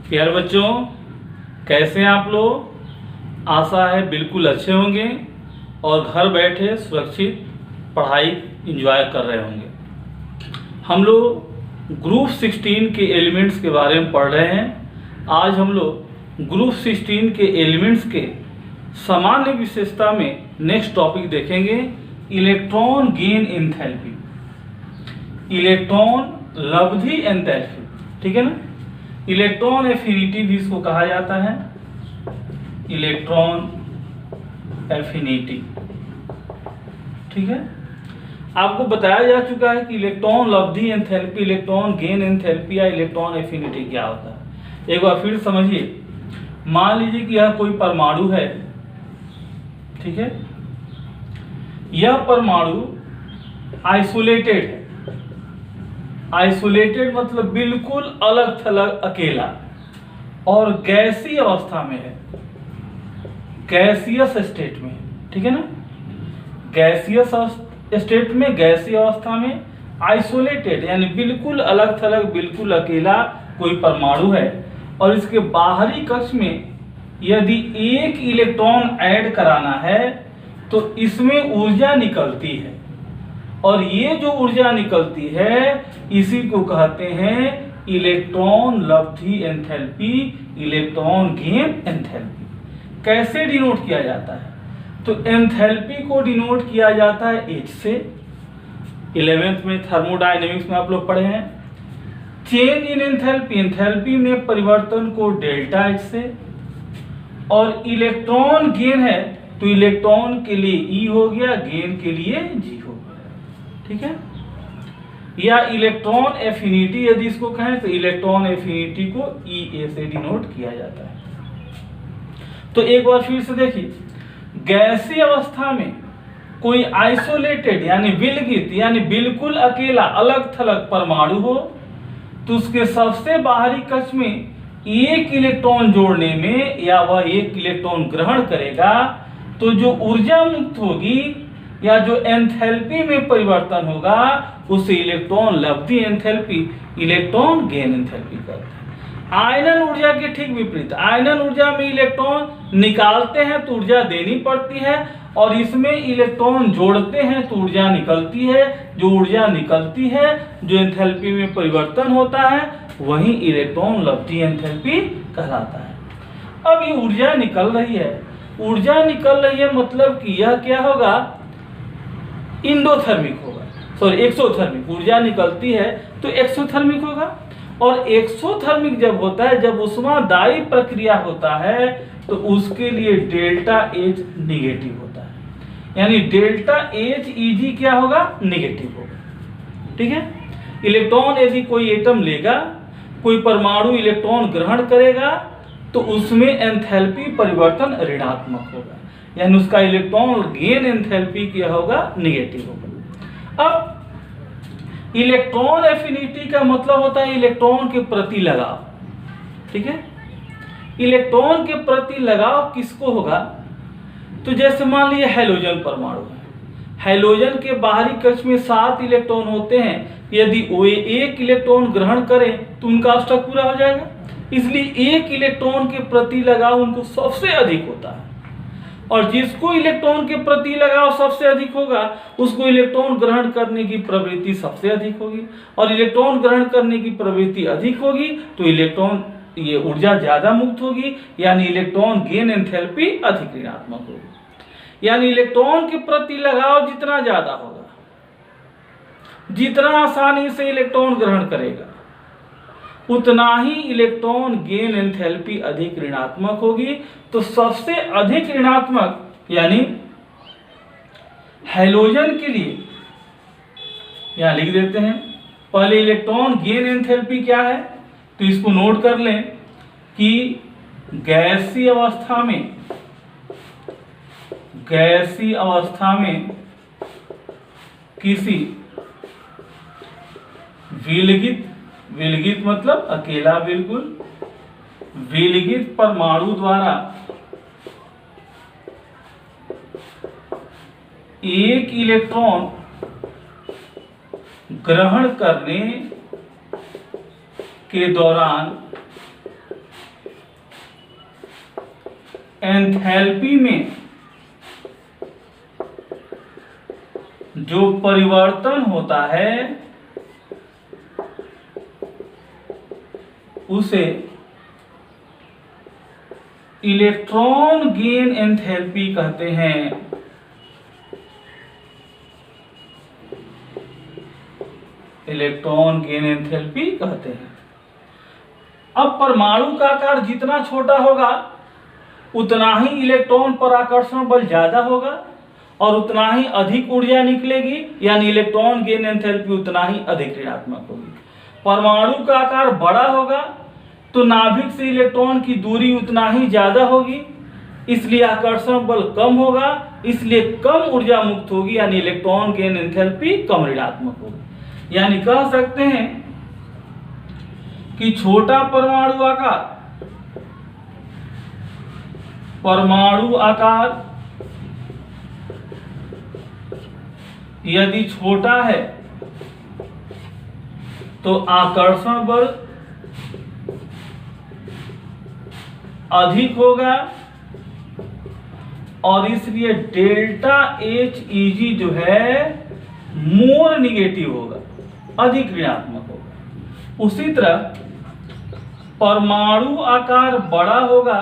प्यारे बच्चों, कैसे हैं आप लोग? आशा है बिल्कुल अच्छे होंगे और घर बैठे सुरक्षित पढ़ाई एंजॉय कर रहे होंगे। हम लोग ग्रुप 16 के एलिमेंट्स के बारे में पढ़ रहे हैं। आज हम लोग ग्रुप 16 के एलिमेंट्स के सामान्य विशेषता में नेक्स्ट टॉपिक देखेंगे, इलेक्ट्रॉन गेन एंथैल्पी, इलेक्ट्रॉन लब्धि एंथैल्पी। ठीक है ना? इलेक्ट्रॉन एफिनिटी भी इसको कहा जाता है, इलेक्ट्रॉन एफिनिटी। ठीक है, आपको बताया जा चुका है कि इलेक्ट्रॉन लब्धि एंथैल्पी, इलेक्ट्रॉन गेन एंथैल्पी या इलेक्ट्रॉन एफिनिटी क्या होता है। एक बार फिर समझिए। मान लीजिए कि यह कोई परमाणु है। ठीक है, यह परमाणु आइसोलेटेड है। आइसोलेटेड मतलब बिल्कुल अलग थलग अकेला और गैसीय अवस्था में है, गैसियस स्टेट में। ठीक है ना? गैसियस स्टेट में, गैसीय अवस्था में, आइसोलेटेड यानी बिल्कुल अलग थलग, बिल्कुल अकेला कोई परमाणु है और इसके बाहरी कक्ष में यदि एक इलेक्ट्रॉन ऐड कराना है तो इसमें ऊर्जा निकलती है और ये जो ऊर्जा निकलती है इसी को कहते हैं इलेक्ट्रॉन लब्धि एंथैल्पी, इलेक्ट्रॉन गेन एंथैल्पी। कैसे डिनोट किया जाता है? तो एंथैल्पी को डिनोट किया जाता है H से। 11th में थर्मोडायनेमिक्स में आप लोग पढ़े हैं। चेंज इन एंथैल्पी, एंथैल्पी में परिवर्तन को डेल्टा H से। और इलेक्ट्रॉन गेन है तो इलेक्ट्रॉन के लिए E हो गया, गेन के लिए G हो गया। ठीक है? या इलेक्ट्रॉन एफिनिटी यदि इसको कहें तो इलेक्ट्रॉन एफिनिटी को EA से डिनोट किया जाता है। तो एक बार फिर से देखिए, गैसीय अवस्था में कोई आइसोलेटेड यानी विलगित यानी बिल्कुल अकेला अलग थलग परमाणु हो तो उसके सबसे बाहरी कक्ष में एक इलेक्ट्रॉन जोड़ने में या वह एक इलेक्ट्रॉन ग्रहण करेगा तो जो ऊर्जा मुक्त होगी या जो एंथैल्पी में परिवर्तन होगा उसे इलेक्ट्रॉन लब्धि एंथैल्पी, इलेक्ट्रॉन गेन एंथैल्पी कहते हैं। आयनन ऊर्जा के ठीक विपरीत, आयनन ऊर्जा में इलेक्ट्रॉन निकालते हैं तो ऊर्जा देनी पड़ती है और इसमें इलेक्ट्रॉन जोड़ते हैं तो ऊर्जा निकलती है। जो ऊर्जा निकलती है, जो एंथैल्पी में परिवर्तन होता है, वही इलेक्ट्रॉन लब्धि एंथैल्पी कहलाता है। अब ये ऊर्जा निकल रही है, ऊर्जा निकल रही है मतलब कि यह क्या होगा? इंडोथर्मिक होगा, सॉरी एक्सोथर्मिक। ऊर्जा निकलती है तो एक्सोथर्मिक होगा और एक्सोथर्मिक जब होता है, जब ऊष्मादायी प्रक्रिया होता है तो उसके लिए डेल्टा H निगेटिव होता है, यानी डेल्टा H Eg क्या होगा? निगेटिव होगा। ठीक है? इलेक्ट्रॉन यदि कोई एटम लेगा, कोई परमाणु इलेक्ट्रॉन ग्रहण करेगा तो उसमें एंथैल्पी परिवर्तन ऋणात्मक होगा, यानी उसका इलेक्ट्रॉन गेन एंथैल्पी क्या होगा? निगेटिव होगा। अब इलेक्ट्रॉन एफिनिटी का मतलब होता है इलेक्ट्रॉन के प्रति लगाव। ठीक है? इलेक्ट्रॉन के प्रति लगाव किसको होगा? तो जैसे मान लीजिए हैलोजन परमाणु है, हैलोजन के बाहरी कक्ष में 7 इलेक्ट्रॉन होते हैं। यदि वो एक इलेक्ट्रॉन ग्रहण करें तो उनका अष्टक पूरा हो जाएगा, इसलिए एक इलेक्ट्रॉन के प्रति लगाव उनको सबसे अधिक होता है और जिसको इलेक्ट्रॉन के प्रति लगाव सबसे अधिक होगा उसको इलेक्ट्रॉन ग्रहण करने की प्रवृत्ति सबसे अधिक होगी और इलेक्ट्रॉन ग्रहण करने की प्रवृत्ति अधिक होगी तो इलेक्ट्रॉन ये ऊर्जा ज्यादा मुक्त होगी, यानी इलेक्ट्रॉन गेन एंथैल्पी अधिक ऋणात्मक होगी। यानी इलेक्ट्रॉन के प्रति लगाव जितना ज्यादा होगा, जितना आसानी से इलेक्ट्रॉन ग्रहण करेगा, उतना ही इलेक्ट्रॉन गेन एंथैल्पी अधिक ऋणात्मक होगी। तो सबसे अधिक ऋणात्मक यानी हैलोजन के लिए यहां लिख देते हैं। पहले इलेक्ट्रॉन गेन एंथैल्पी क्या है तो इसको नोट कर लें कि गैसीय अवस्था में, गैसीय अवस्था में किसी विलगित, विलगित मतलब अकेला बिल्कुल, विलगित परमाणु द्वारा एक इलेक्ट्रॉन ग्रहण करने के दौरान एंथैल्पी में जो परिवर्तन होता है उसे इलेक्ट्रॉन गेन एंथैल्पी कहते हैं। इलेक्ट्रॉन गेन एंथैल्पी कहते हैं। अब परमाणु का आकार जितना छोटा होगा उतना ही इलेक्ट्रॉन पर आकर्षण बल ज्यादा होगा और उतना ही अधिक ऊर्जा निकलेगी, यानी इलेक्ट्रॉन गेन एंथैल्पी उतना ही अधिक ऋणात्मक होगी। परमाणु का आकार बड़ा होगा तो नाभिक से इलेक्ट्रॉन की दूरी उतना ही ज्यादा होगी, इसलिए आकर्षण बल कम होगा, इसलिए कम ऊर्जा मुक्त होगी, यानी इलेक्ट्रॉन गेन एंथैल्पी कम ऋणात्मक होगी। यानी कह सकते हैं कि छोटा परमाणु आकार यदि छोटा है तो आकर्षण बल अधिक होगा और इसलिए डेल्टा HEg जो है मोर निगेटिव होगा, अधिक ऋणात्मक होगा। उसी तरह परमाणु आकार बड़ा होगा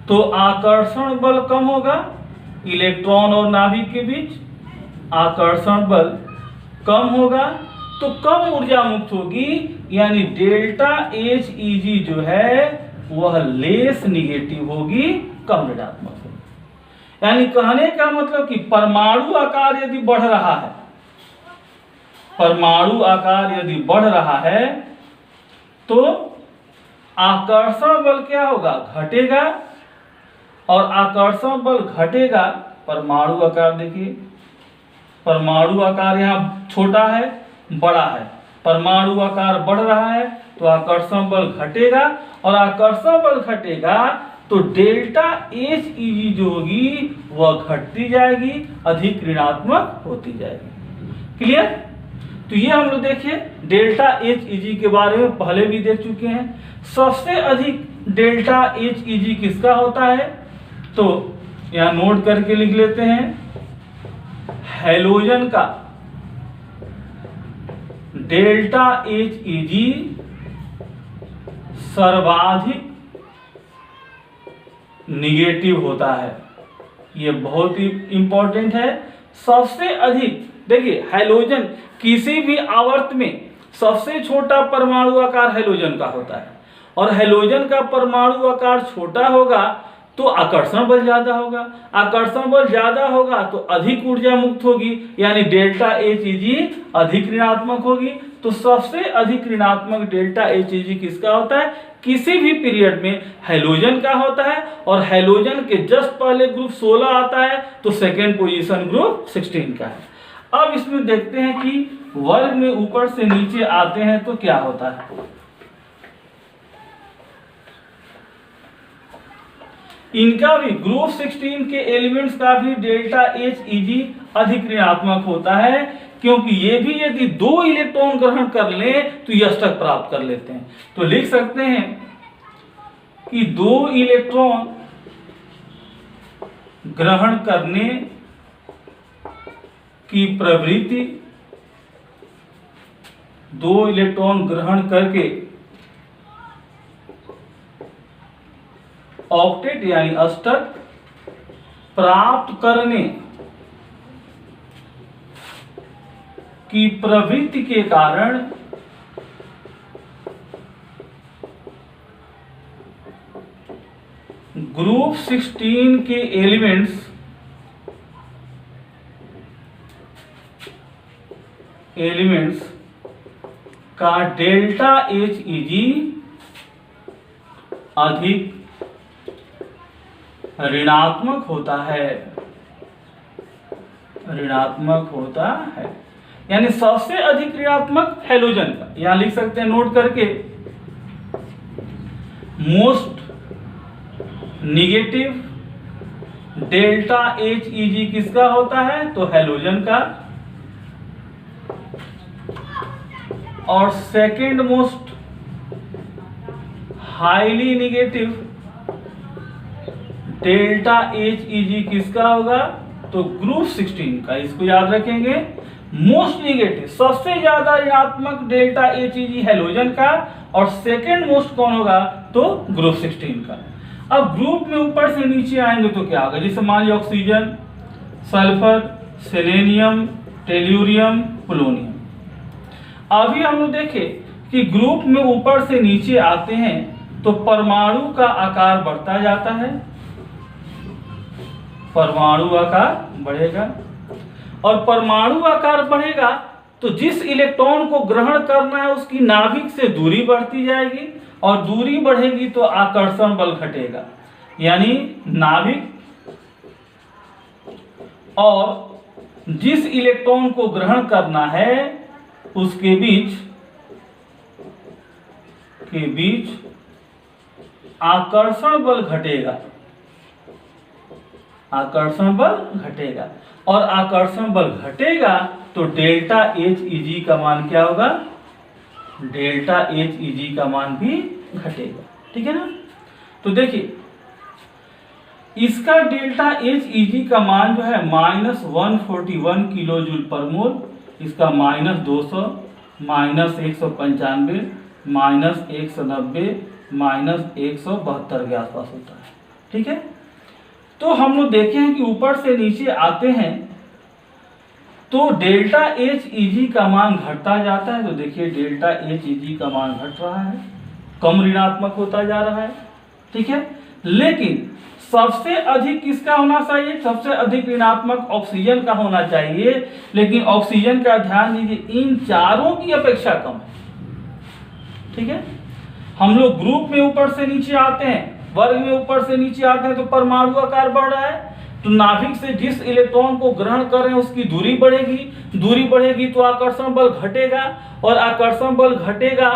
तो आकर्षण बल कम होगा, इलेक्ट्रॉन और नाभिक के बीच आकर्षण बल कम होगा तो कम ऊर्जा मुक्त होगी, यानी डेल्टा HEg जो है वह लेस निगेटिव होगी, कम ऋणात्मक होगी। यानी कहने का मतलब कि परमाणु आकार यदि बढ़ रहा है, परमाणु आकार यदि बढ़ रहा है तो आकर्षण बल क्या होगा, घटेगा, और आकर्षण बल घटेगा। परमाणु आकार देखिए, परमाणु आकार यहाँ छोटा है, बड़ा है, परमाणु आकार बढ़ रहा है तो आकर्षण बल घटेगा, और आकर्षण बल घटेगा तो डेल्टा HEg जो होगी वह घटती जाएगी, अधिक ऋणात्मक होती जाएगी। क्लियर? तो ये हम लोग देखिए डेल्टा HEg के बारे में पहले भी देख चुके हैं। सबसे अधिक डेल्टा HEg किसका होता है, तो यहां नोट करके लिख लेते हैं, हैलोजन का डेल्टा HEg सर्वाधिक निगेटिव होता है। ये बहुत ही इंपॉर्टेंट है। सबसे अधिक देखिए हैलोजन किसी भी आवर्त में सबसे छोटा परमाणु आकार हैलोजन का होता है, और हैलोजन का परमाणु आकार छोटा होगा तो आकर्षण बल ज्यादा होगा, आकर्षण बल ज्यादा होगा तो अधिक ऊर्जा मुक्त होगी, यानी डेल्टा HEg अधिक ऋणात्मक होगी। तो सबसे अधिक ऋणात्मक डेल्टा HEg किसका होता है, किसी भी पीरियड में हैलोजन का होता है, और हैलोजन के जस्ट पहले ग्रुप 16 आता है तो सेकेंड पोजीशन ग्रुप 16 का है। अब इसमें देखते हैं कि वर्ग में ऊपर से नीचे आते हैं तो क्या होता है। इनका भी ग्रुप 16 के एलिमेंट्स का भी डेल्टा HEg अधिक ऋणात्मक होता है, क्योंकि ये भी यदि 2 इलेक्ट्रॉन ग्रहण कर लें तो यष्टक प्राप्त कर लेते हैं। तो लिख सकते हैं कि 2 इलेक्ट्रॉन ग्रहण करने की प्रवृत्ति, 2 इलेक्ट्रॉन ग्रहण करके ऑक्टेट यानी अष्टक प्राप्त करने की प्रवृत्ति के कारण ग्रुप 16 के एलिमेंट्स का डेल्टा HEg अधिक ऋणात्मक होता है, ऋणात्मक होता है। यानी सबसे अधिक ऋणात्मक हैलोजन का, यहां लिख सकते हैं नोट करके, मोस्ट निगेटिव डेल्टा HEg किसका होता है, तो हैलोजन का, और second most highly negative delta HEG किसका होगा? तो ग्रुप 16 का। इसको याद रखेंगे। मोस्ट निगेटिव सबसे ज्यादा ऋणात्मक डेल्टा HEG हैलोजन का, और सेकेंड मोस्ट कौन होगा? तो ग्रुप 16 का। अब ग्रुप में ऊपर से नीचे आएंगे तो क्या होगा? जैसे मान लीजिए oxygen, sulphur, selenium, tellurium, polonium. अभी हम लोग देखें कि ग्रुप में ऊपर से नीचे आते हैं तो परमाणु का आकार बढ़ता जाता है, परमाणु आकार बढ़ेगा, और परमाणु आकार बढ़ेगा तो जिस इलेक्ट्रॉन को ग्रहण करना है उसकी नाभिक से दूरी बढ़ती जाएगी, और दूरी बढ़ेगी तो आकर्षण बल घटेगा। यानी नाभिक और जिस इलेक्ट्रॉन को ग्रहण करना है उसके बीच आकर्षण बल घटेगा, आकर्षण बल घटेगा, और आकर्षण बल घटेगा तो डेल्टा HEG का मान क्या होगा? डेल्टा HEG का मान भी घटेगा। ठीक है ना? तो देखिए इसका डेल्टा HEG का मान जो है -141 किलो जूल पर मोल, इसका -200, -195, -190, -172 के आसपास होता है। ठीक है? तो हम लोग देखे हैं कि ऊपर से नीचे आते हैं तो डेल्टा HEG का मान घटता जाता है। तो देखिए डेल्टा HEG का मान घट रहा है, कम ऋणात्मक होता जा रहा है। ठीक है? लेकिन सबसे अधिक किसका होना चाहिए? सबसे अधिक ऋणात्मक ऑक्सीजन का होना चाहिए, लेकिन ऑक्सीजन का ध्यान दीजिए इन चारों की अपेक्षा कम है। ठीक है? हम लोग ग्रुप में ऊपर से नीचे आते हैं, वर्ग में ऊपर से नीचे आते हैं तो परमाणु आकार बढ़ रहा है, तो नाभिक से जिस इलेक्ट्रॉन को ग्रहण कर रहे हैं उसकी दूरी बढ़ेगी, दूरी बढ़ेगी तो आकर्षण बल घटेगा, और आकर्षण बल घटेगा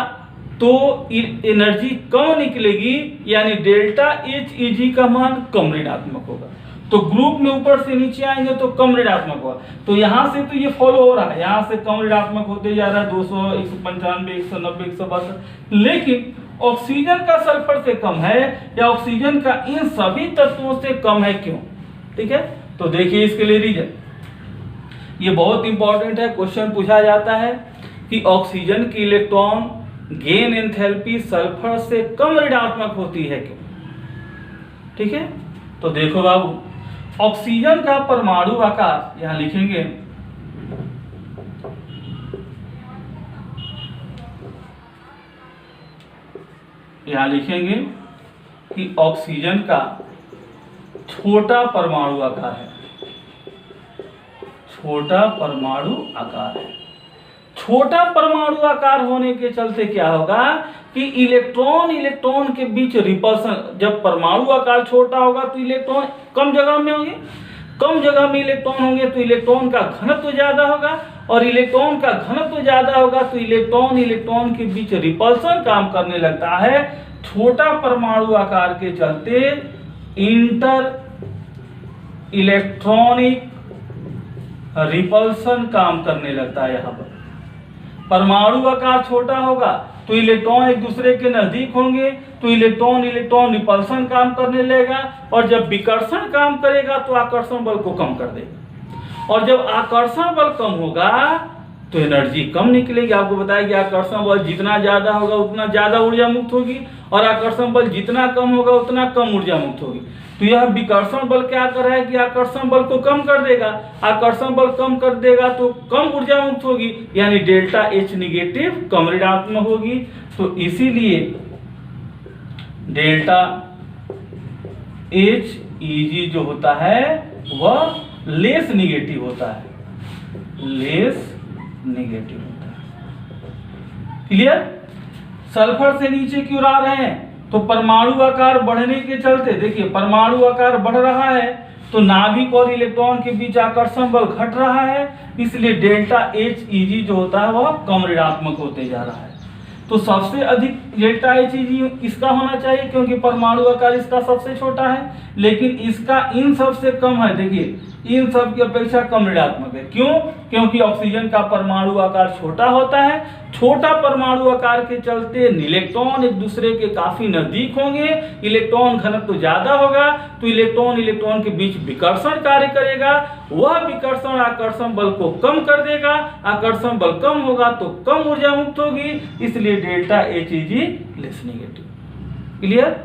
तो एनर्जी कम निकलेगी, यानी डेल्टा HEG का मान कम ऋणात्मक होगा। तो ग्रुप में ऊपर से नीचे आएंगे तो कम ऋणात्मक होगा। तो यहाँ से तो ये फॉलो हो रहा है, यहाँ से कम ऋणात्मक होते जा रहा है, 200, 195, 190, 172, लेकिन ऑक्सीजन का सल्फर से कम है, या ऑक्सीजन का इन सभी तत्वों से कम है। क्यों? ठीक है? तो देखिए इसके लिए रीजन, ये बहुत इंपॉर्टेंट है, क्वेश्चन पूछा जाता है कि ऑक्सीजन की इलेक्ट्रॉन गेन एंथैल्पी सल्फर से कम ऋणात्मक होती है क्यों? ठीक है? तो देखो बाबू, ऑक्सीजन का परमाणु आकार यहां लिखेंगे, यहां लिखेंगे कि ऑक्सीजन का छोटा परमाणु आकार है, छोटा परमाणु आकार है। छोटा परमाणु आकार होने के चलते क्या होगा कि इलेक्ट्रॉन के बीच रिपल्सन, जब परमाणु आकार छोटा होगा तो इलेक्ट्रॉन कम जगह में होंगे, कम जगह में इलेक्ट्रॉन होंगे तो इलेक्ट्रॉन का घनत्व ज्यादा होगा, और इलेक्ट्रॉन का घनत्व ज्यादा होगा तो इलेक्ट्रॉन के बीच रिपल्सन काम करने लगता है। छोटा परमाणु आकार के चलते इंटर इलेक्ट्रॉनिक रिपल्सन काम करने लगता है। यहाँ पर परमाणु आकार छोटा होगा तो इलेक्ट्रॉन एक दूसरे के नजदीक होंगे तो इलेक्ट्रॉन रिपल्सन काम करने लगेगा, और जब विकर्षण काम करेगा तो आकर्षण बल को कम कर देगा, और जब आकर्षण बल कम होगा तो एनर्जी कम निकलेगी। आपको बताया कि आकर्षण बल जितना ज्यादा होगा उतना ज्यादा ऊर्जा मुक्त होगी, और आकर्षण बल जितना कम होगा उतना कम ऊर्जा मुक्त होगी। तो यह विकर्षण बल क्या कर रहा है कि आकर्षण बल को कम कर देगा, आकर्षण बल कम कर देगा तो कम ऊर्जा मुक्त होगी, यानी डेल्टा H निगेटिव कम ऋणात्मक होगी। तो इसीलिए डेल्टा HEG जो होता है वह लेस निगेटिव होता है, लेस निगेटिव होता है। क्लियर? सल्फर से नीचे क्यों आ रहे हैं? तो परमाणु आकार बढ़ने के चलते, देखिए परमाणु आकार बढ़ रहा है तो नाभिक और इलेक्ट्रॉन के बीच आकर्षण बल घट रहा है, इसलिए डेल्टा HEG जो होता है वह कम ऋणात्मक होते जा रहा है। तो सबसे अधिक डेल्टा HEG किसका होना चाहिए, क्योंकि परमाणु आकार इसका सबसे छोटा है, लेकिन इसका इन सबसे कम है। देखिए इन सब की अपेक्षा कम ऋणात्मक है। क्यों? क्योंकि ऑक्सीजन का परमाणु आकार छोटा होता है। छोटा परमाणु आकार के चलते इलेक्ट्रॉन एक दूसरे के काफी नजदीक होंगे, इलेक्ट्रॉन घनत्व ज्यादा होगा, तो इलेक्ट्रॉन इलेक्ट्रॉन के बीच विकर्षण कार्य करेगा। वह विकर्षण आकर्षण बल को कम कर देगा। आकर्षण बल कम होगा तो कम ऊर्जा मुक्त होगी, इसलिए delta H is less negative. Clear?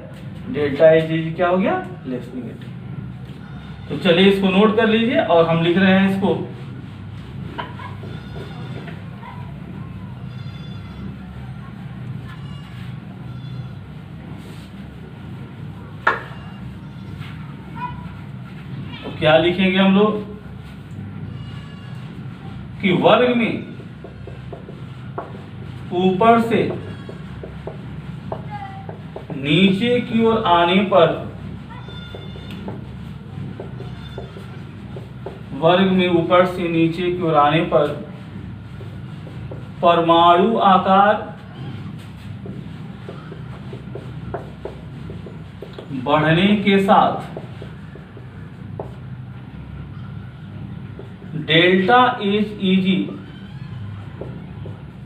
Delta H is क्या हो गया? Less negative. तो चलिए इसको नोट कर लीजिए और हम लिख रहे हैं इसको। तो क्या लिखेंगे हम लोग कि वर्ग में ऊपर से नीचे की ओर आने पर, वर्ग में ऊपर से नीचे की ओर आने पर परमाणु आकार बढ़ने के साथ डेल्टा एच ईजी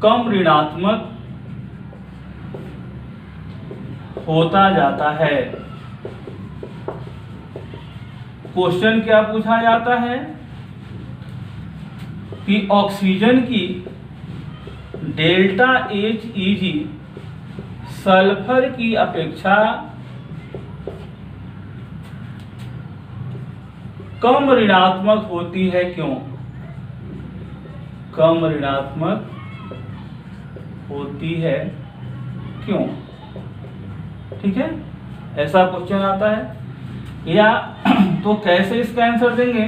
कम ऋणात्मक होता जाता है। क्वेश्चन क्या पूछा जाता है कि ऑक्सीजन की डेल्टा एच ईजी सल्फर की अपेक्षा कम ऋणात्मक होती है, क्यों? कम ऋणात्मक होती है क्यों? ठीक है, ऐसा क्वेश्चन आता है। या तो कैसे इसका आंसर देंगे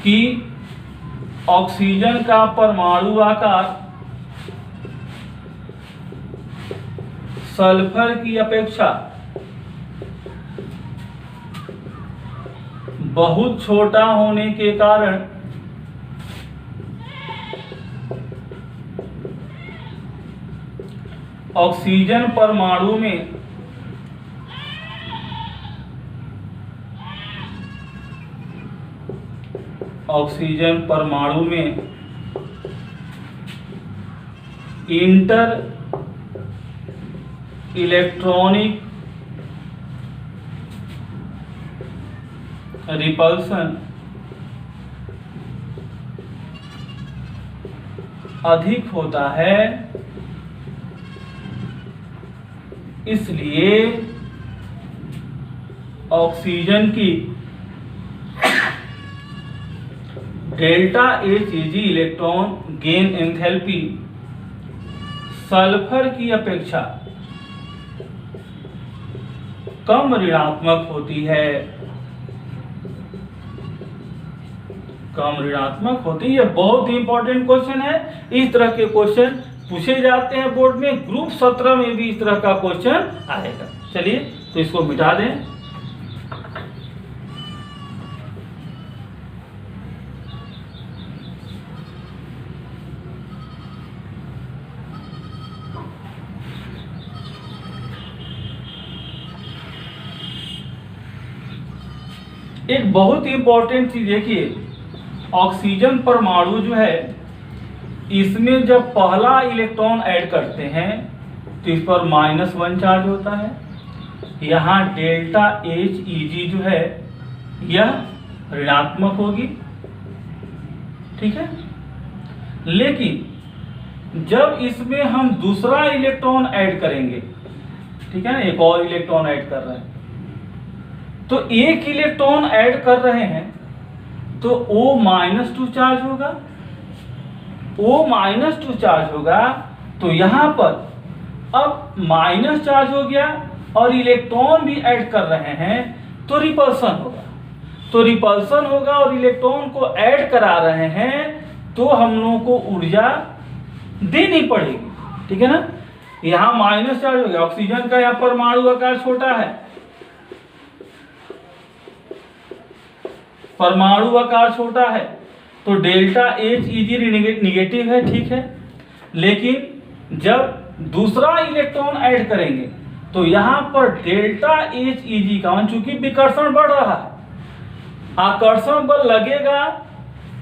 कि ऑक्सीजन का परमाणु आकार सल्फर की अपेक्षा बहुत छोटा होने के कारण ऑक्सीजन परमाणु में इंटर इलेक्ट्रॉनिक रिपल्सन अधिक होता है, इसलिए ऑक्सीजन की delta H easy electron gain enthalpy sulphur की अपेक्षा कम ऋणात्मक होती है। कम ऋणात्मक होती है। बहुत ही इंपॉर्टेंट क्वेश्चन है। इस तरह के क्वेश्चन पूछे जाते हैं बोर्ड में। ग्रुप 17 में भी इस तरह का क्वेश्चन आएगा। चलिए तो इसको मिटा दें। एक बहुत ही इंपॉर्टेंट चीज देखिए, ऑक्सीजन परमाणु जो है इसमें जब पहला इलेक्ट्रॉन ऐड करते हैं तो इस पर -1 चार्ज होता है। यहाँ डेल्टा एच ईजी जो है यह ऋणात्मक होगी, ठीक है। लेकिन जब इसमें हम दूसरा इलेक्ट्रॉन ऐड करेंगे, ठीक है ना, एक और इलेक्ट्रॉन ऐड कर रहे हैं, तो एक इलेक्ट्रॉन ऐड कर रहे हैं तो O-2 चार्ज होगा। O-2 चार्ज होगा तो यहां पर अब माइनस चार्ज हो गया और इलेक्ट्रॉन भी ऐड कर रहे हैं तो रिपल्सन होगा। तो रिपल्सन होगा और इलेक्ट्रॉन को ऐड करा रहे हैं तो हम लोगों को ऊर्जा देनी पड़ेगी, ठीक है ना। यहां माइनस चार्ज हो गया, ऑक्सीजन का यहां परमाणु आकार छोटा है, परमाणु आकार छोटा है, तो डेल्टा एच ईजी निगेटिव है, ठीक है। लेकिन जब दूसरा इलेक्ट्रॉन ऐड करेंगे तो यहाँ पर डेल्टा एच ई जी का, चूंकि विकर्षण बढ़ रहा है, आकर्षण बल लगेगा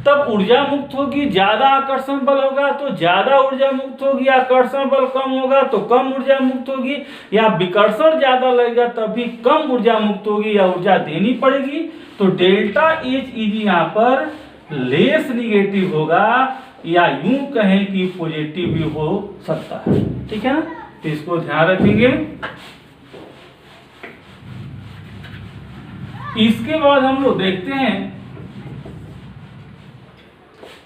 तब ऊर्जा मुक्त होगी, ज्यादा आकर्षण बल होगा तो ज्यादा ऊर्जा मुक्त होगी, आकर्षण बल कम होगा तो कम ऊर्जा मुक्त होगी, या विकर्षण ज्यादा लगेगा तब भी कम ऊर्जा मुक्त होगी या ऊर्जा देनी पड़ेगी। तो डेल्टा एच ई जी यहाँ पर लेस निगेटिव होगा, या यूं कहें कि पॉजिटिव भी हो सकता है। ठीक है ना, तो इसको ध्यान रखेंगे। इसके बाद हम लोग देखते हैं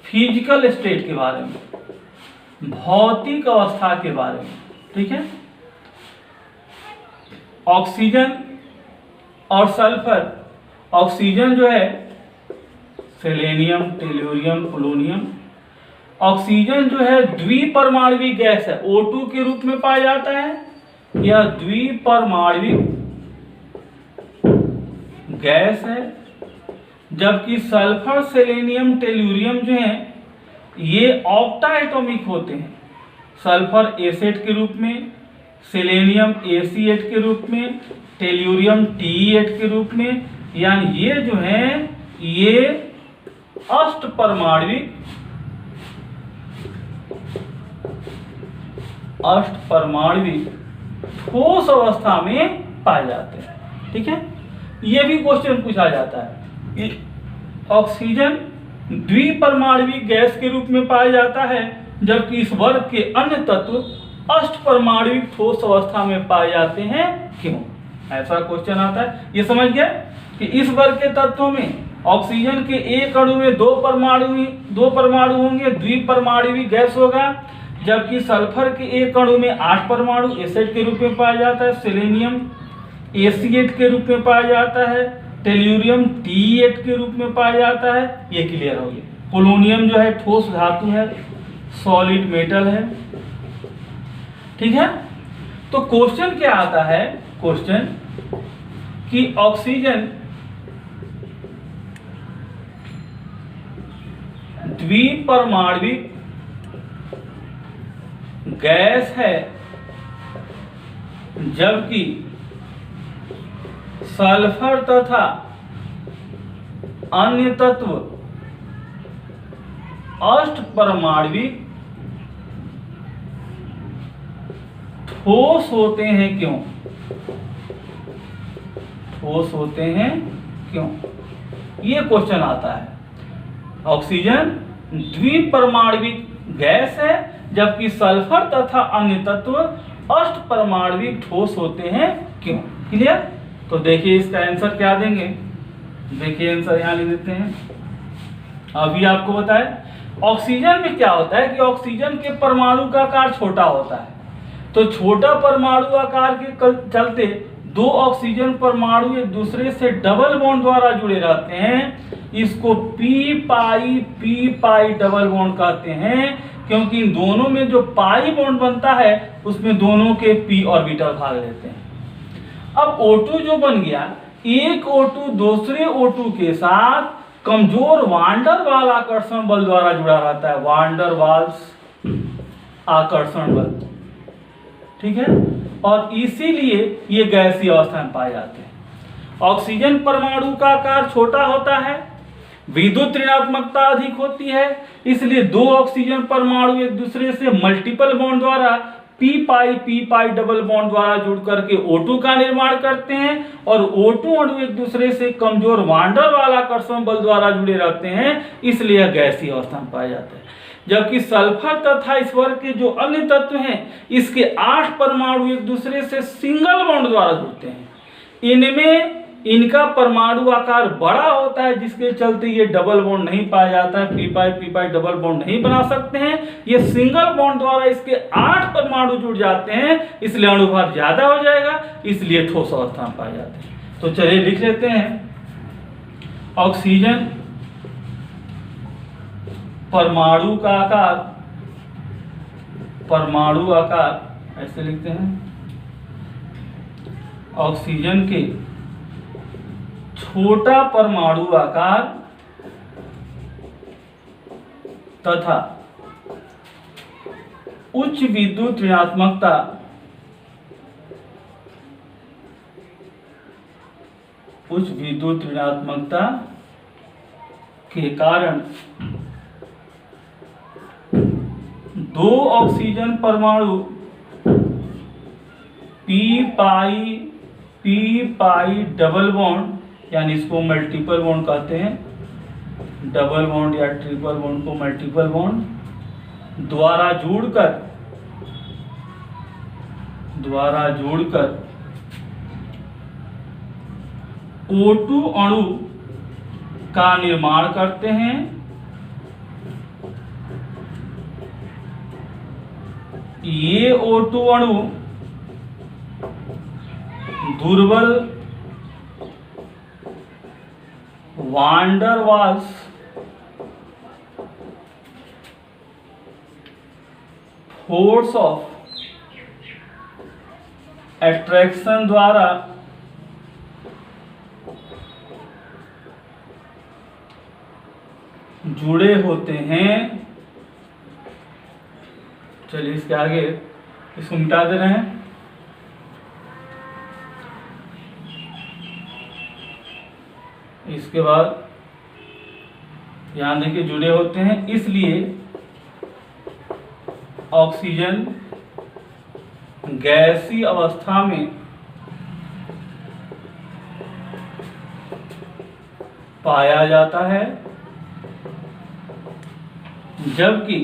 फिजिकल स्टेट के बारे में, भौतिक अवस्था के बारे में। ठीक है, ऑक्सीजन और सल्फर, ऑक्सीजन जो है सेलेनियम, टेल्यूरियम, पोलोनियम, ऑक्सीजन जो है द्विपरमाणविक गैस है, O2 के रूप में पाया जाता है, यह द्विपरमाणविक गैस है। जबकि सल्फर, सेलेनियम, टेल्यूरियम जो हैं ये ऑक्टा एटॉमिक होते हैं, सल्फर एसिड के रूप में, सेलेनियम AC8 के रूप में, टेल्यूरियम TE8 के रूप में, यानी ये जो हैं ये अष्टपरमाणविक ठोस अवस्था में पाए जाते हैं। ठीक है, ये भी क्वेश्चन पूछा जाता है। ऑक्सीजन द्विपरमाणविक गैस के रूप में पाया जाता है, जबकि इस वर्ग के अन्य तत्व अष्टपरमाणविक ठोस अवस्था में पाए जाते हैं, क्यों? ऐसा क्वेश्चन आता है। ये समझ गया कि इस वर्ग के तत्वों में ऑक्सीजन के एक अणु में दो परमाणु होंगे, द्विपरमाणविक गैस होगा, जबकि सल्फर के एक अणु में 8 परमाणु एसिड के रूप में पाया जाता है, सेलेनियम AC8 के रूप में पाया जाता है, टेल्यूरियम TE8 के रूप में पाया जाता है। ये क्लियर हो गया। पोलोनियम जो है ठोस धातु है, सॉलिड मेटल है। ठीक है, तो क्वेश्चन क्या आता है, क्वेश्चन कि ऑक्सीजन द्विपरमाणविक गैस है, जबकि सल्फर तथा अन्य तत्व अष्टपरमाणविक ठोस होते हैं, क्यों? ठोस होते हैं क्यों? ये क्वेश्चन आता है। ऑक्सीजन द्विपरमाणविक गैस है, जबकि सल्फर तथा अन्य तत्व अष्टपरमाणविक ठोस होते हैं, क्यों? क्लियर? तो देखिए इसका आंसर क्या देंगे, देखिए आंसर यहां लिख देते हैं। अभी आपको बताएं ऑक्सीजन में क्या होता है कि ऑक्सीजन के परमाणु का आकार छोटा होता है, तो छोटा परमाणु आकार के चलते दो ऑक्सीजन परमाणु एक दूसरे से डबल बॉन्ड द्वारा जुड़े रहते हैं। इसको पी पाई डबल बॉन्ड कहते हैं, क्योंकि इन दोनों में जो पाई बॉन्ड बनता है उसमें दोनों के p ऑर्बिटल भाग लेते हैं। अब O2 जो बन गया, एक O2 दूसरे O2 के साथ कमजोर वान डर वाल आकर्षण बल द्वारा जुड़ा रहता है, वान डर वाल्स आकर्षण बल। ठीक है, और इसीलिए ये गैसीय अवस्था में पाए जाते हैं। ऑक्सीजन परमाणु का आकार छोटा होता है, विद्युत ऋणात्मकता अधिक होती है, इसलिए दो ऑक्सीजन परमाणु एक दूसरे से मल्टीपल बॉन्ड द्वारा पी पाई डबल बॉन्ड द्वारा जुड़ करके O2 का निर्माण करते हैं, और O2 अणु एक दूसरे से कमजोर वान डर वाल आकर्षण बल द्वारा जुड़े रहते हैं, इसलिए गैसीय अवस्था में पाए जाते हैं। जबकि सल्फर तथा इस वर्ग के जो अन्य तत्व हैं, इसके 8 परमाणु एक दूसरे से सिंगल बॉन्ड द्वारा जुड़ते हैं। इनमें इनका परमाणु आकार बड़ा होता है, जिसके चलते ये डबल बॉन्ड नहीं पाया जाता है, पी पाई डबल बॉन्ड नहीं बना सकते हैं। ये सिंगल बॉन्ड द्वारा इसके 8 परमाणु जुड़ जाते हैं, इसलिए अणुभार ज्यादा हो जाएगा, इसलिए ठोस अवस्था में पाए जाते हैं। तो चलिए लिख लेते हैं, ऑक्सीजन परमाणु का आकार, परमाणु आकार ऐसे लिखते हैं, ऑक्सीजन के छोटा परमाणु आकार तथा उच्च विद्युत ऋणात्मकता उच्च विद्युत ऋणात्मकता के कारण दो ऑक्सीजन परमाणु पी पाई डबल बॉन्ड, यानी इसको मल्टीपल बॉन्ड कहते हैं, डबल बॉन्ड या ट्रिपल बॉन्ड को मल्टीपल बॉन्ड द्वारा जोड़कर O2 अणु का निर्माण करते हैं। ये O2 अणु दुर्बल वान डर वाल्स फोर्स ऑफ एट्रैक्शन द्वारा जुड़े होते हैं। चलिए इसके आगे इसको मिटा दे रहे हैं। इसके बाद यहां देखिए जुड़े होते हैं, इसलिए ऑक्सीजन गैसीय अवस्था में पाया जाता है, जबकि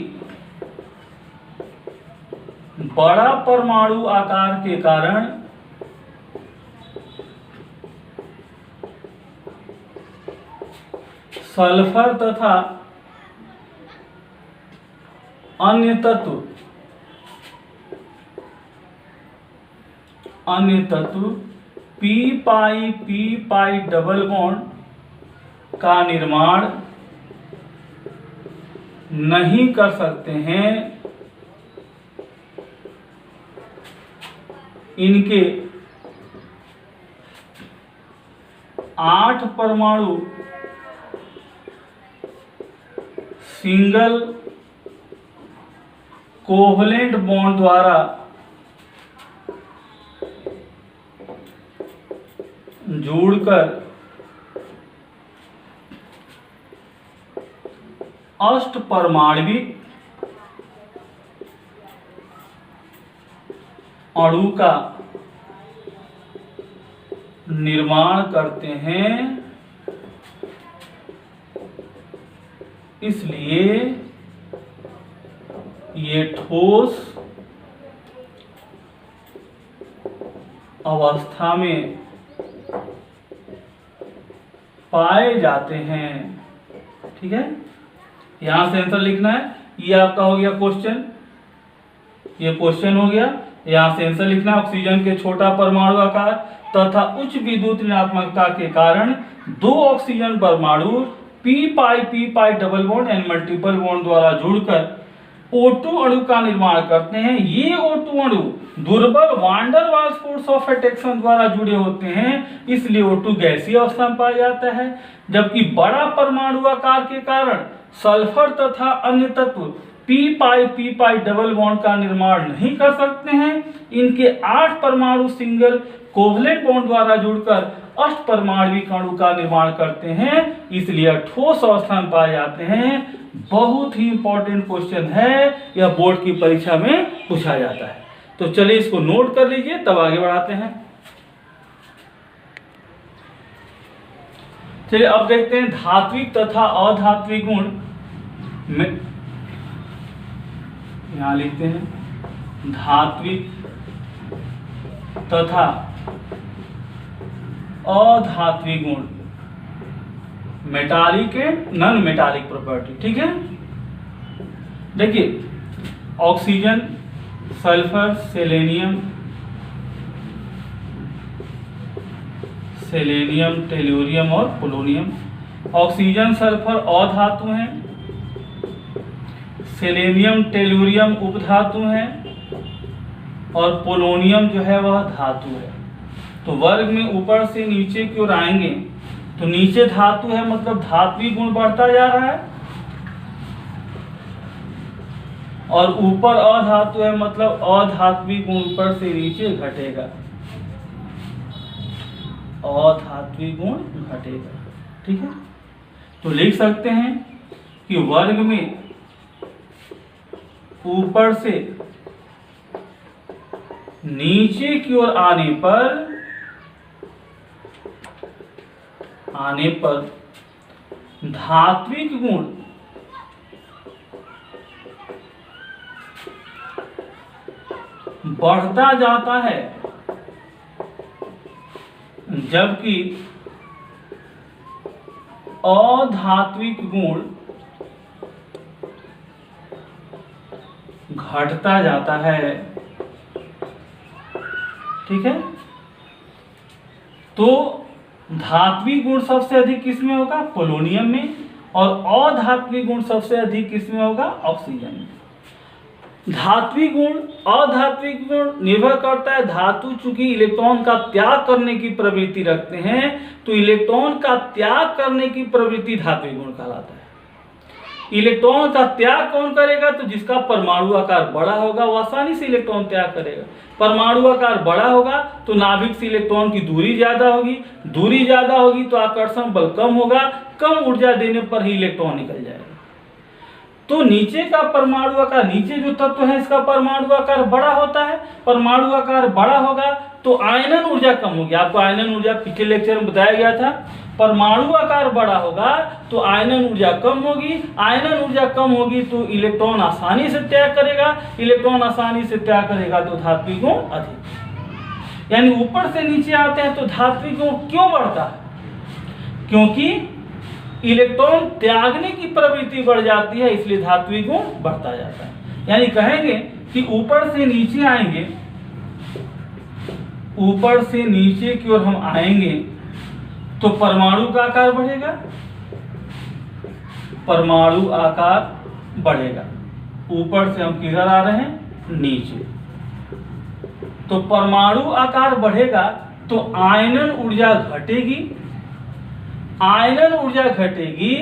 बड़ा परमाणु आकार के कारण सल्फर तथा अन्य तत्व पी पाई डबल बॉन्ड का निर्माण नहीं कर सकते हैं। इनके 8 परमाणु सिंगल कोवलेंट बॉन्ड द्वारा जोड़कर अष्टपरमाणविक अणु का निर्माण करते हैं। इसलिए ये ठोस अवस्था में पाए जाते हैं। ठीक है, यहां से आंसर लिखना है। ये आपका हो गया क्वेश्चन, ये क्वेश्चन हो गया। यहां से आंसर लिखना है। ऑक्सीजन के छोटा परमाणु आकार तथा उच्च विद्युत ऋणात्मकता के कारण दो ऑक्सीजन परमाणु P pi double bond and multiple bond द्वारा जुड़कर O2 अणु का निर्माण करते हैं। ये O2 अणु दुर्बल वान डर वाल्स फोर्स ऑफ एट्रैक्शन द्वारा जुड़े होते हैं, इसलिए O2 गैसीय अवस्था में पाया जाता है, जबकि बड़ा परमाणु आकार के कारण सल्फर तथा अन्य तत्व पी पाई डबल बॉन्ड का निर्माण नहीं कर सकते हैं। इनके 8 परमाणु सिंगल कोवलेंट बॉन्ड द्वारा जुड़कर अष्टपरमाणविक अणु का निर्माण करते हैं, इसलिए ठोस अवस्था में पाए जाते हैं। बहुत ही इंपॉर्टेंट क्वेश्चन है, यह बोर्ड की परीक्षा में पूछा जाता है। तो चलिए इसको नोट कर लीजिए, तब आगे बढ़ाते हैं। चलिए अब देखते हैं धात्विक तथा अधात्विक गुण में। यहां लिखते हैं धात्विक तथा अधात्विक गुण, metallic and non metallic property. ठीक है, देखिए ऑक्सीजन, सल्फर, सेलेनियम, टेलुरियम और पोलोनियम। ऑक्सीजन, सल्फर अधातु हैं, सेलेनियम, टेलुरियम उपधातु हैं और पोलोनियम जो है वह धातु है। तो वर्ग में ऊपर से नीचे की ओर आएंगे तो नीचे धातु है, मतलब धात्विक गुण बढ़ता जा रहा है, और ऊपर अधातु है, मतलब अधात्विक गुण ऊपर से नीचे घटेगा। अधात्विक गुण घटेगा। ठीक है, तो लिख सकते हैं कि वर्ग में ऊपर से नीचे की ओर आने पर धात्विक गुण बढ़ता जाता है, जबकि अधात्विक गुण घटता जाता है। ठीक है, तो धात्विक गुण सबसे अधिक किसमें होगा? पोलोनियम में, और अधात्विक गुण सबसे अधिक किसमें होगा? ऑक्सीजन में। धात्विक गुण अधात्विक गुण निर्भर करता है, धातु चूंकि इलेक्ट्रॉन का त्याग करने की प्रवृत्ति रखते हैं, तो इलेक्ट्रॉन का त्याग करने की प्रवृत्ति धात्विक गुण कहलाता है। इलेक्ट्रॉन का त्याग कौन करेगा? तो जिसका परमाणु आकार बड़ा होगा वो आसानी से इलेक्ट्रॉन त्याग करेगा। परमाणु आकार बड़ा होगा तो नाभिक से इलेक्ट्रॉन की दूरी ज्यादा होगी, दूरी ज्यादा होगी तो आकर्षण बल कम होगा, कम ऊर्जा देने पर ही इलेक्ट्रॉन निकल जाएगा। तो नीचे का परमाणु आकार, नीचे जो तत्व है इसका परमाणु आकार बड़ा होता है, परमाणु आकार बड़ा होगा तो आयनन ऊर्जा कम होगी। आपको आयनन ऊर्जा पिछले लेक्चर में बताया गया था। परमाणु आकार बड़ा होगा तो आयनन ऊर्जा कम होगी, आयनन ऊर्जा कम होगी तो इलेक्ट्रॉन आसानी से त्याग करेगा, इलेक्ट्रॉन आसानी से त्याग करेगा तो धात्विक गुण अधिक। यानी ऊपर से नीचे आते हैं तो धात्विक गुण क्यों बढ़ता है? क्योंकि इलेक्ट्रॉन त्यागने की प्रवृत्ति बढ़ जाती है, इसलिए धात्विक गुण बढ़ता जाता है। यानी कहेंगे कि ऊपर से नीचे आएंगे, ऊपर से नीचे की ओर हम आएंगे तो परमाणु का आकार बढ़ेगा, परमाणु आकार बढ़ेगा। ऊपर से हम किधर आ रहे हैं? नीचे। तो परमाणु आकार बढ़ेगा तो आयनन ऊर्जा घटेगी, आयनन ऊर्जा घटेगी,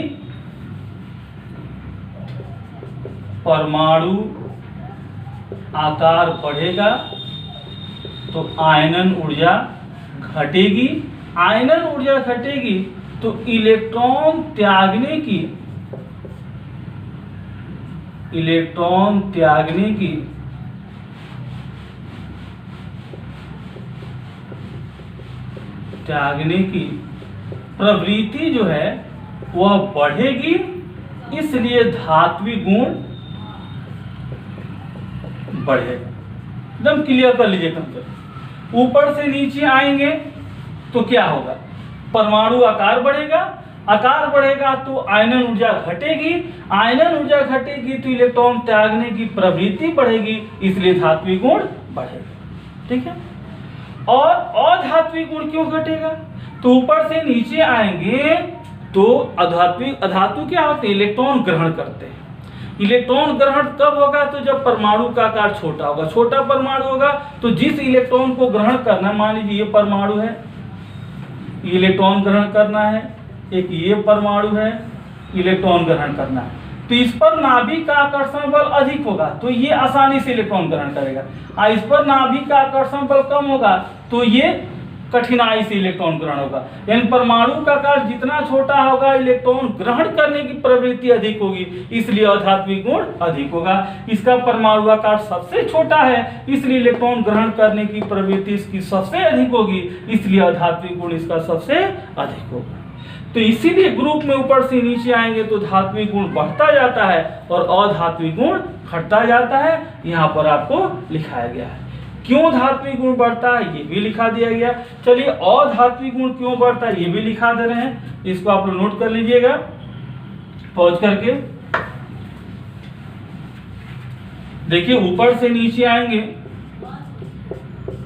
परमाणु आकार बढ़ेगा तो आयनन ऊर्जा घटेगी, आयनन ऊर्जा घटेगी तो इलेक्ट्रॉन त्यागने की प्रवृत्ति जो है वह बढ़ेगी, इसलिए धात्विक गुण बढ़ेगा। एकदम क्लियर कर लीजिए कंसेप्ट। ऊपर से नीचे आएंगे तो क्या होगा? परमाणु आकार बढ़ेगा, आकार बढ़ेगा तो आयनन ऊर्जा घटेगी, आयनन ऊर्जा घटेगी तो इलेक्ट्रॉन त्यागने की प्रवृत्ति बढ़ेगी, इसलिए धात्विक गुण बढ़ेगा। ठीक है, और अधात्विक गुण क्यों घटेगा? तो ऊपर से नीचे आएंगे तो अधातु क्या होते हैं? इलेक्ट्रॉन ग्रहण करते हैं। इलेक्ट्रॉन ग्रहण कब होगा? तो जब परमाणु का आकार छोटा होगा, छोटा परमाणु होगा तो जिस इलेक्ट्रॉन को ग्रहण करना, मान लीजिए ये परमाणु है, इलेक्ट्रॉन ग्रहण करना है, एक ये परमाणु है, इलेक्ट्रॉन ग्रहण करना है, तो इस पर नाभिक का आकर्षण बल अधिक होगा तो ये आसानी से इलेक्ट्रॉन ग्रहण करेगा, और इस पर नाभिक का आकर्षण बल कम होगा तो ये कठिनाई से इलेक्ट्रॉन ग्रहण होगा। यानी परमाणु का आकार जितना छोटा होगा इलेक्ट्रॉन ग्रहण करने की प्रवृत्ति अधिक होगी, इसलिए अधात्विक गुण अधिक होगा। इसका परमाणु आकार सबसे छोटा है इसलिए इलेक्ट्रॉन ग्रहण करने की प्रवृत्ति इसकी सबसे अधिक होगी, इसलिए अधात्विक गुण इसका सबसे अधिक होगा। तो इसीलिए ग्रुप में ऊपर से नीचे आएंगे तो धात्विक गुण बढ़ता जाता है और अधात्विक गुण घटता जाता है। यहाँ पर आपको लिखाया गया है क्यों धात्विक गुण बढ़ता है, ये भी लिखा दिया गया। चलिए अधात्विक गुण क्यों बढ़ता है ये भी लिखा दे रहे हैं, इसको आप लोग नोट कर लीजिएगा पॉज करके। देखिए ऊपर से नीचे आएंगे,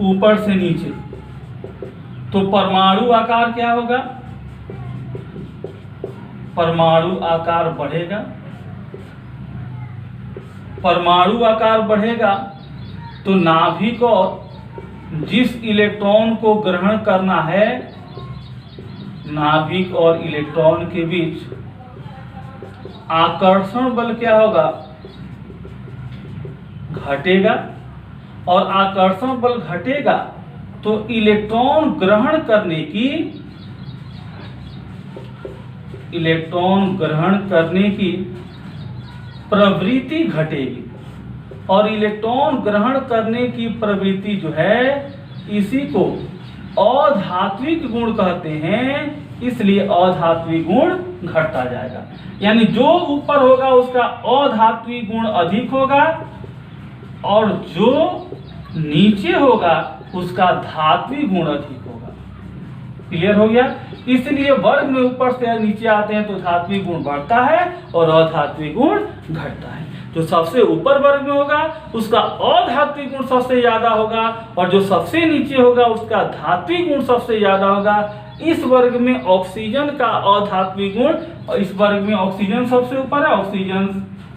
ऊपर से नीचे तो परमाणु आकार क्या होगा? परमाणु आकार बढ़ेगा, परमाणु आकार बढ़ेगा तो नाभिक और जिस इलेक्ट्रॉन को ग्रहण करना है, नाभिक और इलेक्ट्रॉन के बीच आकर्षण बल क्या होगा? घटेगा, और आकर्षण बल घटेगा तो इलेक्ट्रॉन ग्रहण करने की प्रवृत्ति घटेगी। और इलेक्ट्रॉन ग्रहण करने की प्रवृत्ति जो है इसी को अधात्विक गुण कहते हैं, इसलिए अधात्विक गुण घटता जाएगा। यानी जो ऊपर होगा उसका अधात्विक गुण अधिक होगा और जो नीचे होगा उसका धात्विक गुण अधिक होगा। क्लियर हो गया? इसलिए वर्ग में ऊपर से नीचे आते हैं तो धात्विक गुण बढ़ता है और अधात्विक गुण घटता है। जो सबसे ऊपर वर्ग में होगा उसका अधात्विक गुण सबसे ज्यादा होगा और जो सबसे नीचे होगा उसका धात्विक गुण सबसे ज्यादा होगा। इस वर्ग में ऑक्सीजन का अधात्विक गुण, और इस वर्ग में ऑक्सीजन सबसे ऊपर है, oxygen,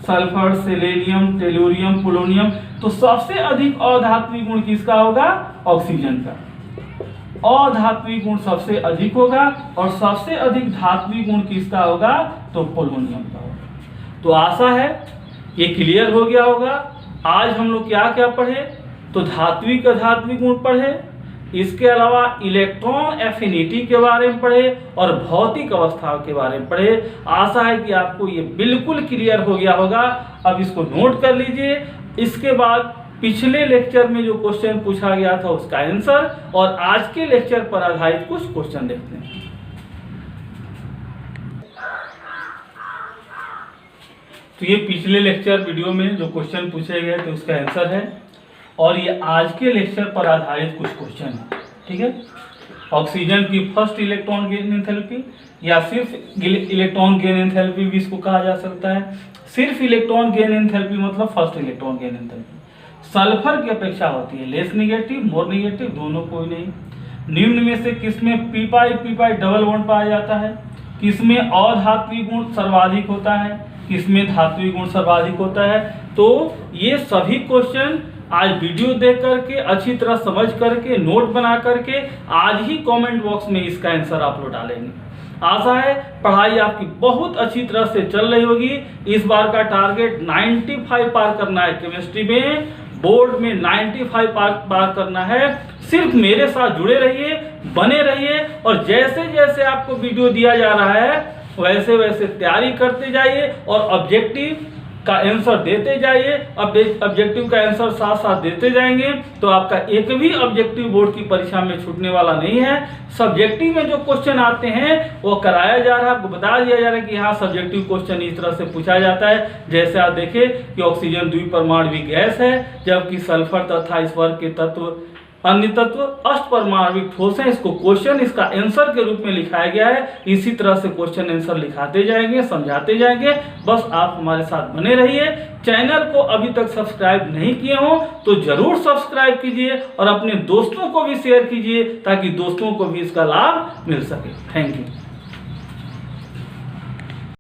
sulphur, selenium, tellurium, polonium, तो सबसे अधिक अधात्विक गुण किसका होगा? ऑक्सीजन का। अधात्विक गुण सबसे अधिक होगा और सबसे अधिक धात्विक गुण किसका होगा? तो पोलोनियम का होगा। तो आशा है ये क्लियर हो गया होगा। आज हम लोग क्या क्या पढ़े? तो धात्विक अधात्विक गुण पढ़े, इसके अलावा इलेक्ट्रॉन एफिनिटी के बारे में पढ़े और भौतिक अवस्थाओं के बारे में पढ़े। आशा है कि आपको ये बिल्कुल क्लियर हो गया होगा। अब इसको नोट कर लीजिए। इसके बाद पिछले लेक्चर में जो क्वेश्चन पूछा गया था उसका आंसर और आज के लेक्चर पर आधारित कुछ क्वेश्चन देखते हैं। तो ये पिछले लेक्चर वीडियो में जो क्वेश्चन पूछे गए थे उसका आंसर है और ये आज के लेक्चर पर आधारित कुछ क्वेश्चन है। ठीक है, ऑक्सीजन की फर्स्ट इलेक्ट्रॉन गेन एंथैल्पी या सिर्फ इलेक्ट्रॉन गेन एंथैल्पी भी इसको कहा जा सकता है। सिर्फ इलेक्ट्रॉन गेन एंथैल्पी मतलब first electron gain enthalpy. Sulphur की अपेक्षा होती है लेस निगेटिव, मोर निगेटिव, दोनों कोई नहीं। निम्न में से किसमें पी पाई डबल बॉन्ड पाया जाता है? किसमें अधात्विक गुण सर्वाधिक होता है? किसमें धात्विक गुण सर्वाधिक होता है? तो ये सभी क्वेश्चन आज वीडियो देख करके अच्छी तरह समझ करके नोट बना करके आज ही कमेंट बॉक्स में इसका आंसर आप लोग डालेंगे। आशा है पढ़ाई आपकी बहुत अच्छी तरह से चल रही होगी। इस बार का टारगेट 95 पार करना है। केमिस्ट्री में बोर्ड में 95 पार करना है। सिर्फ मेरे साथ जुड़े रहिए, बने रहिए और जैसे जैसे आपको वीडियो दिया जा रहा है वैसे वैसे तैयारी करते जाइए और ऑब्जेक्टिव का आंसर देते जाइए। ऑब्जेक्टिव का आंसर साथ साथ देते जाएंगे तो आपका एक भी ऑब्जेक्टिव बोर्ड की परीक्षा में छूटने वाला नहीं है। सब्जेक्टिव में जो क्वेश्चन आते हैं वो कराया जा रहा है, आपको बता दिया जा रहा है कि हाँ सब्जेक्टिव क्वेश्चन इस तरह से पूछा जाता है। जैसे आप देखें कि ऑक्सीजन द्विपरमाणविक गैस है जबकि सल्फर तथा इस वर्ग के तत्व अन्य तत्व अष्टपरमाणविक ठोस है। इसको क्वेश्चन इसका आंसर के रूप में लिखाया गया है। इसी तरह से क्वेश्चन आंसर लिखाते जाएंगे, समझाते जाएंगे। बस आप हमारे साथ बने रहिए। चैनल को अभी तक सब्सक्राइब नहीं किए हो तो जरूर सब्सक्राइब कीजिए और अपने दोस्तों को भी शेयर कीजिए ताकि दोस्तों को भी इसका लाभ मिल सके। Thank you.